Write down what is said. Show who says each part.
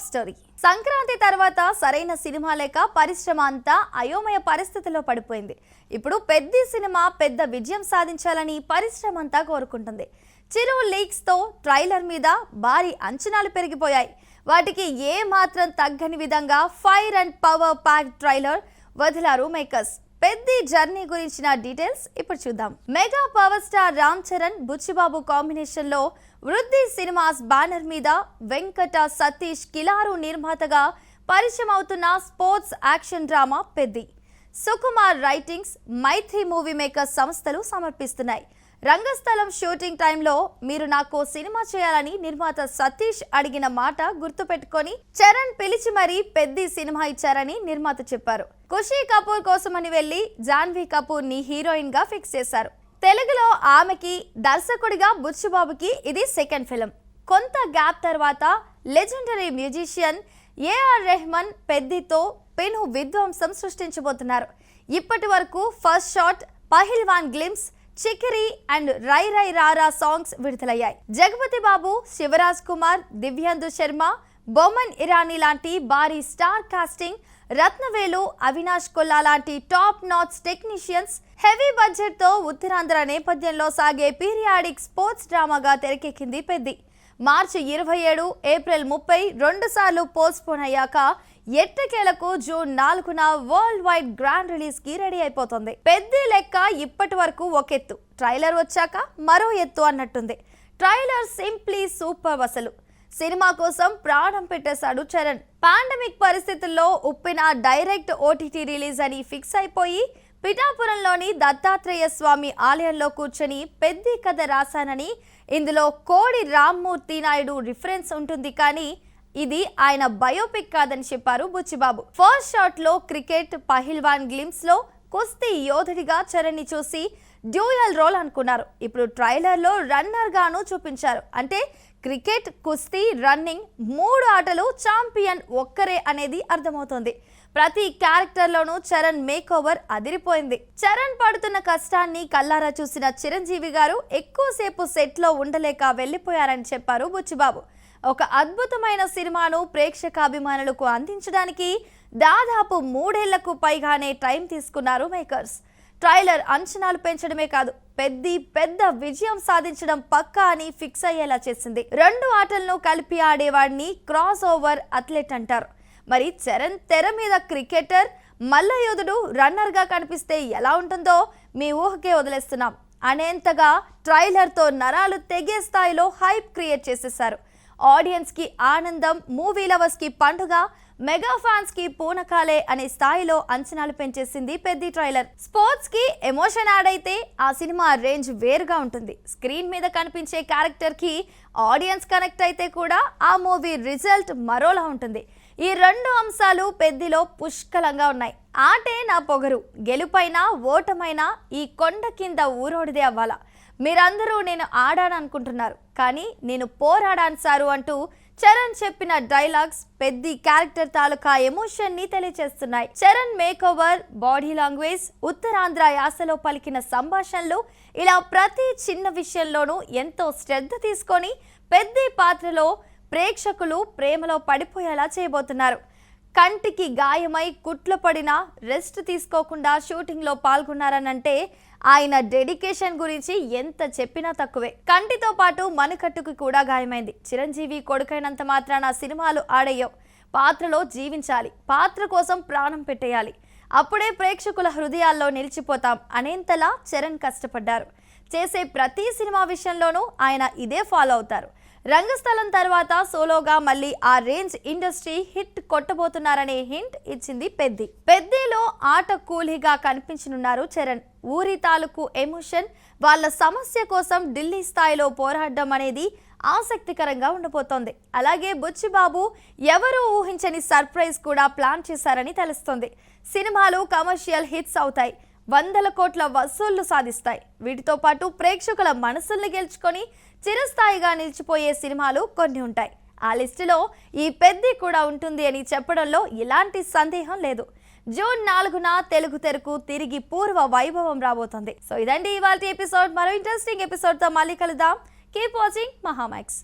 Speaker 1: Story. Sankranti తర్వాత సరైన cinema లేక పరిశ్రమ అంతా అయోమయ పరిస్థితిలో పడిపోయింది. ఇప్పుడు పెద్ద సినిమా పెద్ద విజయం సాధించాలని పరిశ్రమ అంతా కోరుకుంటుంది. చిరు లీక్స్ తో ట్రైలర్ మీద భారీ అంచనాలు పెరిగిపోయాయి. వాటికి ఏ మాత్రం తగ్గని విధంగా fire and power pack trailer వదిలారు మేకర్స్. పెద్ద జర్నీ గురించిన డీటెయిల్స్ ఇప్పుడు చూద్దాం. Mega power star Ram Charan, Buchibabu combination లో వృద్ధి సినిమాస్ బ్యానర్ మీద వెంకట సతీష్ కిలారు నిర్మాతగా పరిచయం అవుతున్న sports action drama Peddi. Sukumar writings, Mythri movie makers సంస్థలు సమర్పిస్తున్నాయి. రంగస్థలం షూటింగ్ టైంలో మీరు నాకు సినిమా చేయాలని నిర్మాత సతీష్ అడిగిన మాట గుర్తుపెట్టుకొని చరణ్ పిలిచి మరీ పెద్ద సినిమా ఇచ్చారని నిర్మాత చెప్పారు. ఖుషీ కపూర్ కోసమని వెళ్లి జాన్వీ కపూర్ ని హీరోయిన్ గా ఫిక్స్ చేశారు. తెలుగులో ఆమెకి, దర్శకుడిగా బుచ్చిబాబుకి ఇది సెకండ్ ఫిల్మ్. కొంత గ్యాప్ తర్వాత లెజెండరీ మ్యూజిషియన్ ఏఆర్ రెహమాన్ పెద్దితో పెను విధ్వంసం సృష్టించబోతున్నారు. ఇప్పటి వరకు ఫస్ట్ షాట్, పహిల్వాన్ గ్లిమ్స్, చికిరి అండ్ రై రై రారా సాంగ్స్ విడుదలయ్యాయి. జగపతి బాబు, శివరాజ్ కుమార్, దివ్యందు శర్మ, బొమన్ ఇరానీ లాంటి భారీ స్టార్ కాస్టింగ్, రత్నవేలు, అవినాష్ కొల్లా లాంటి top notch technicians, heavy budget తో ఉత్తరాంధ్ర నేపథ్యంలో సాగే పీరియాడిక్ స్పోర్ట్స్ డ్రామాగా తెరకెక్కింది పెద్ది. మార్చి 27, ఏప్రిల్ 30 2 సార్లు పోస్ట్ పోన్ అయ్యాక ఎట్టకేలకు జూన్ 4న వరల్డ్ వైడ్ గ్రాండ్ రిలీజ్ కి రెడీ అయిపోతుంది. పెద్ద లెక్క ఇప్పటి వరకు ఒక ఎత్తు, ట్రైలర్ వచ్చాక మరో ఎత్తు అన్నట్టుంది. Trailer simply super. అసలు సినిమా కోసం ప్రాణం పెట్టేశాడు చరణ్. పాండమిక్ పరిస్థితుల్లో ఉప్పిన డైరెక్ట్ ఓటీటీ రిలీజ్ అని ఫిక్స్ అయిపోయి పిఠాపురంలోని దత్తాత్రేయ స్వామి ఆలయంలో కూర్చొని పెద్ద కథ రాశానని, ఇందులో కోడి రామ్మూర్తి నాయుడు రిఫరెన్స్ ఉంటుంది, కానీ ఇది ఆయన బయోపిక్ కాదని చెప్పారు బుచ్చిబాబు. ఫస్ట్ షాట్ లో క్రికెట్, పహిల్వాన్ గ్లిమ్స్ లో కుస్తీ యోధుడిగా చరణ్ ని చూసి డ్యూయల్ రోల్ అనుకున్నారు. ఇప్పుడు ట్రైలర్ లో రన్నర్ గాను చూపించారు. అంటే క్రికెట్, కుస్తీ, రన్నింగ్ 3 ఆటలు ఛాంపియన్ ఒక్కరే అనేది అర్థమవుతోంది. ప్రతి క్యారెక్టర్లోనూ చరణ్ మేక్ ఓవర్ అదిరిపోయింది. చరణ్ పడుతున్న కష్టాన్ని కల్లారా చూసిన చిరంజీవి గారు ఎక్కువసేపు సెట్లో ఉండలేక వెళ్లిపోయారని చెప్పారు బుచ్చిబాబు. ఒక అద్భుతమైన సినిమాను ప్రేక్షకాభిమానులకు అందించడానికి దాదాపు 3 ఏళ్లకు పైగానే టైం తీసుకున్నారు మేకర్స్. ట్రైలర్ అంచనాలు పెంచడమే కాదు, పెద్ద విజయం సాధించడం పక్కా అని ఫిక్స్ అయ్యేలా చేసింది. 2 ఆటలను కలిపి ఆడేవాడిని క్రాస్ ఓవర్ అథ్లెట్ అంటారు. మరి చరణ్ తెర మీద క్రికెటర్, మల్లయోధుడు, రన్నర్ గా కనిపిస్తే ఎలా ఉంటుందో మీ ఊహకే వదిలేస్తున్నాం అనేంతగా ట్రైలర్తో నరాలు తెగే స్థాయిలో హైప్ క్రియేట్ చేసేశారు. ఆడియన్స్ కి ఆనందం, మూవీ లవర్స్ కి పండుగ, మెగా ఫ్యాన్స్ కి పూనకాలే అనే స్థాయిలో అంచనాలు పెంచేసింది పెద్ద ట్రైలర్. స్పోర్ట్స్ కి ఎమోషన్ యాడ్ అయితే ఆ సినిమా రేంజ్ వేరుగా ఉంటుంది. స్క్రీన్ మీద కనిపించే క్యారెక్టర్ కి ఆడియన్స్ కనెక్ట్ అయితే కూడా ఆ మూవీ రిజల్ట్ మరోలా ఉంటుంది. ఈ 2 అంశాలు పెద్దిలో పుష్కలంగా ఉన్నాయి. ఆటే నా పొగరు, గెలుపైనా ఓటమైనా ఈ కొండ కింద ఊరోడిదే అవ్వాలా. మీరందరూ నేను ఆడాననుకుంటున్నారు, కానీ నేను పోరాడాను సారు అంటూ చరణ్ చెప్పిన డైలాగ్స్ పెద్ద క్యారెక్టర్ తాలూకా ఎమోషన్ ని తెలియజేస్తున్నాయి. Charan makeover, body language, Uttarandhra యాసలో పలికిన సంభాషణలు, ఇలా ప్రతి చిన్న విషయంలోనూ ఎంతో శ్రద్ధ తీసుకొని పెద్ద పాత్రలో ప్రేక్షకులు ప్రేమలో పడిపోయేలా చేయబోతున్నారు. కంటికి గాయమై కుట్లు పడినా రెస్ట్ తీసుకోకుండా షూటింగ్ లో పాల్గొన్నారనంటే ఆయన డెడికేషన్ గురించి ఎంత చెప్పినా తక్కువే. కంటితో పాటు మణికట్టుకు కూడా గాయమైంది. చిరంజీవి కొడుకైనంత మాత్రాన సినిమాలు ఆడేయో, పాత్రలో జీవించాలి, పాత్ర కోసం ప్రాణం పెట్టేయాలి, అప్పుడే ప్రేక్షకుల హృదయాల్లో నిలిచిపోతాం అనేంతలా చరణ్ కష్టపడ్డారు. చేసే ప్రతి సినిమా విషయంలోనూ ఆయన ఇదే ఫాలో అవుతారు. రంగస్థలం తర్వాత సోలోగా మళ్ళీ ఆ రేంజ్ ఇండస్ట్రీ హిట్ కొట్టబోతున్నారనే హింట్ ఇచ్చింది పెద్దిలో ఆట కూలీగా కనిపించనున్నారు చరణ్. ఊరి తాలూకు ఎమోషన్, వాళ్ళ సమస్య కోసం ఢిల్లీ స్థాయిలో పోరాడడం అనేది ఆసక్తికరంగా ఉండబోతోంది. అలాగే బుచ్చిబాబు ఎవరూ ఊహించని సర్ప్రైజ్ కూడా ప్లాన్ చేశారని తెలుస్తోంది. సినిమాలు కమర్షియల్ హిట్స్ అవుతాయి, 100 కోట్ల వసూళ్లు సాధిస్తాయి. వీటితో పాటు ప్రేక్షకుల మనసుల్ని గెలుచుకొని చిరస్థాయిగా నిలిచిపోయే సినిమాలు కొన్ని ఉంటాయి. ఆ లిస్టులో ఈ పెద్ది కూడా ఉంటుంది అని చెప్పడంలో ఎలాంటి సందేహం లేదు. జూన్ 4న తెలుగు తెరకు తిరిగి పూర్వ వైభవం రాబోతుంది. సో ఇదండి ఇవాల్టి ఎపిసోడ్. మరో ఇంట్రెస్టింగ్ ఎపిసోడ్ తో మళ్ళీ కలుద్దాం. Keep watching Mahaa Max.